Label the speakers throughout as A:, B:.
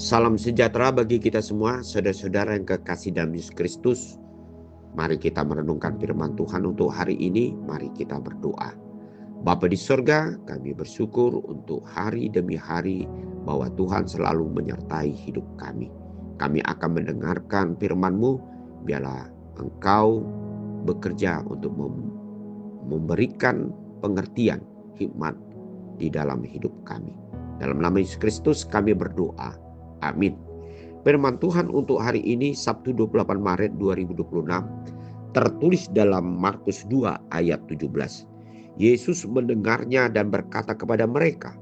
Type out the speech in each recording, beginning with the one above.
A: Salam sejahtera bagi kita semua, saudara-saudara yang kekasih dalam Yesus Kristus. Mari kita merenungkan firman Tuhan untuk hari ini. Mari kita berdoa. Bapa di sorga, kami bersyukur untuk hari demi hari bahwa Tuhan selalu menyertai hidup kami. Kami akan mendengarkan firman-Mu, biarlah Engkau bekerja untuk memberikan pengertian, hikmat di dalam hidup kami. Dalam nama Yesus Kristus kami berdoa. Amin. Firman Tuhan untuk hari ini Sabtu 28 Maret 2026 tertulis dalam Markus 2 ayat 17. Yesus mendengarnya dan berkata kepada mereka,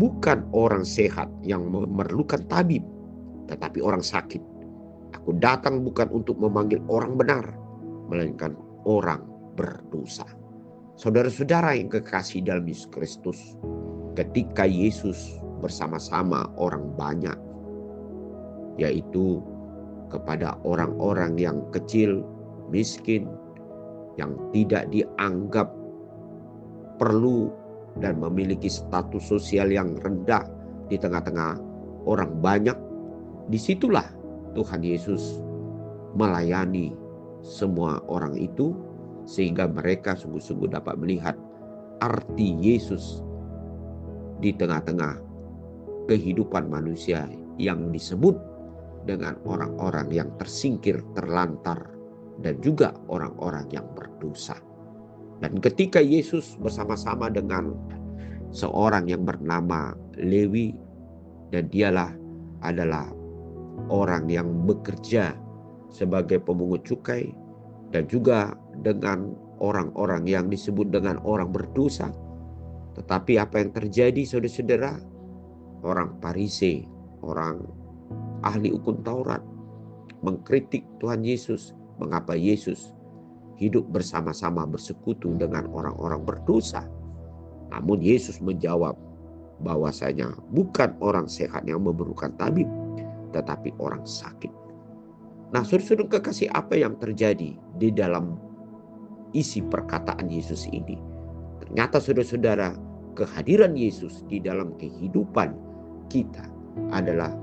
A: "Bukan orang sehat yang memerlukan tabib, tetapi orang sakit. Aku datang bukan untuk memanggil orang benar, melainkan orang berdosa." Saudara-saudara yang kekasih dalam Yesus Kristus, ketika Yesus bersama-sama orang banyak, yaitu kepada orang-orang yang kecil, miskin, yang tidak dianggap perlu dan memiliki status sosial yang rendah di tengah-tengah orang banyak, disitulah Tuhan Yesus melayani semua orang itu, sehingga mereka sungguh-sungguh dapat melihat arti Yesus di tengah-tengah kehidupan manusia yang disebut dengan orang-orang yang tersingkir, terlantar, dan juga orang-orang yang berdosa. Dan ketika Yesus bersama-sama dengan seorang yang bernama Lewi, dan dialah adalah orang yang bekerja sebagai pemungut cukai, dan juga dengan orang-orang yang disebut dengan orang berdosa. Tetapi apa yang terjadi, saudara-saudara? Orang Farisi, orang ahli hukum Taurat mengkritik Tuhan Yesus, mengapa Yesus hidup bersama-sama bersekutu dengan orang-orang berdosa. Namun Yesus menjawab bahwasanya bukan orang sehat yang memerlukan tabib, tetapi orang sakit. Nah, saudara-saudara kekasih, apa yang terjadi di dalam isi perkataan Yesus ini? Ternyata saudara-saudara, kehadiran Yesus di dalam kehidupan kita adalah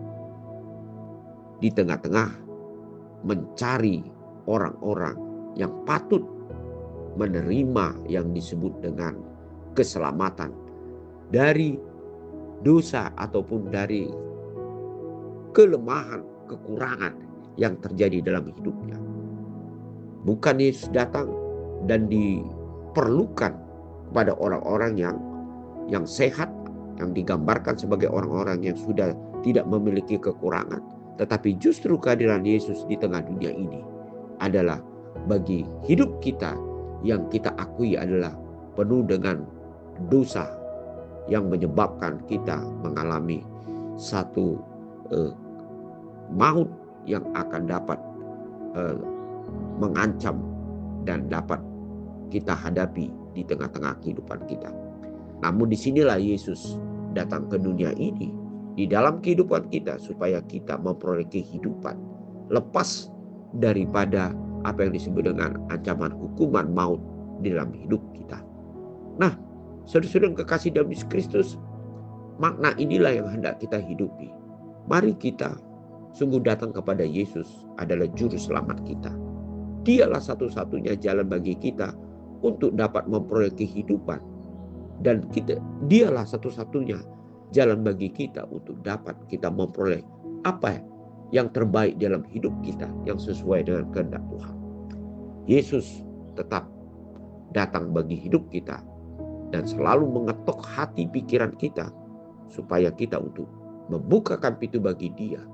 A: di tengah-tengah mencari orang-orang yang patut menerima yang disebut dengan keselamatan dari dosa ataupun dari kelemahan, kekurangan yang terjadi dalam hidupnya. Bukan Yesus datang dan diperlukan kepada orang-orang yang sehat, yang digambarkan sebagai orang-orang yang sudah tidak memiliki kekurangan. Tetapi justru kehadiran Yesus di tengah dunia ini adalah bagi hidup kita yang kita akui adalah penuh dengan dosa yang menyebabkan kita mengalami satu maut yang akan dapat mengancam dan dapat kita hadapi di tengah-tengah kehidupan kita. Namun disinilah Yesus datang ke dunia ini, di dalam kehidupan kita, supaya kita memperoleh kehidupan lepas daripada apa yang disebut dengan ancaman hukuman maut di dalam hidup kita. Nah, saudara-saudara yang kekasih dalam Yesus Kristus, makna inilah yang hendak kita hidupi. Mari kita sungguh datang kepada Yesus adalah juru selamat kita. Dialah satu-satunya jalan bagi kita untuk dapat memperoleh kehidupan. Dan dialah satu-satunya jalan bagi kita untuk dapat kita memperoleh apa yang terbaik dalam hidup kita yang sesuai dengan kehendak Tuhan. Yesus tetap datang bagi hidup kita dan selalu mengetok hati pikiran kita supaya kita untuk membukakan pintu bagi Dia,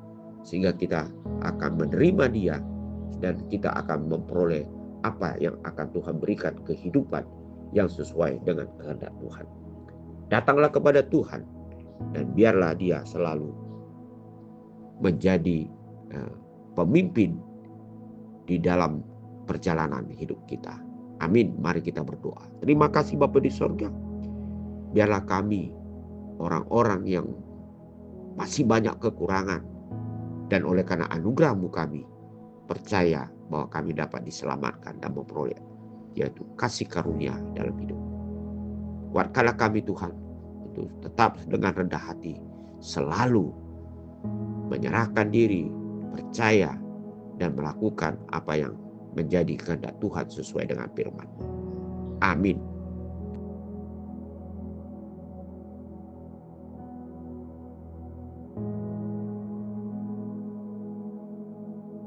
A: sehingga kita akan menerima Dia dan kita akan memperoleh apa yang akan Tuhan berikan, kehidupan yang sesuai dengan kehendak Tuhan. Datanglah kepada Tuhan dan biarlah Dia selalu menjadi pemimpin di dalam perjalanan hidup kita. Amin. Mari kita berdoa. Terima kasih Bapa di sorga. Biarlah kami orang-orang yang masih banyak kekurangan, Dan oleh karena anugerah-Mu kami percaya bahwa kami dapat diselamatkan dan memperoleh yaitu kasih karunia dalam hidup. Kuatkanlah kami Tuhan untuk tetap dengan rendah hati selalu menyerahkan diri, percaya dan melakukan apa yang menjadi kehendak Tuhan sesuai dengan firman-Mu. Amin.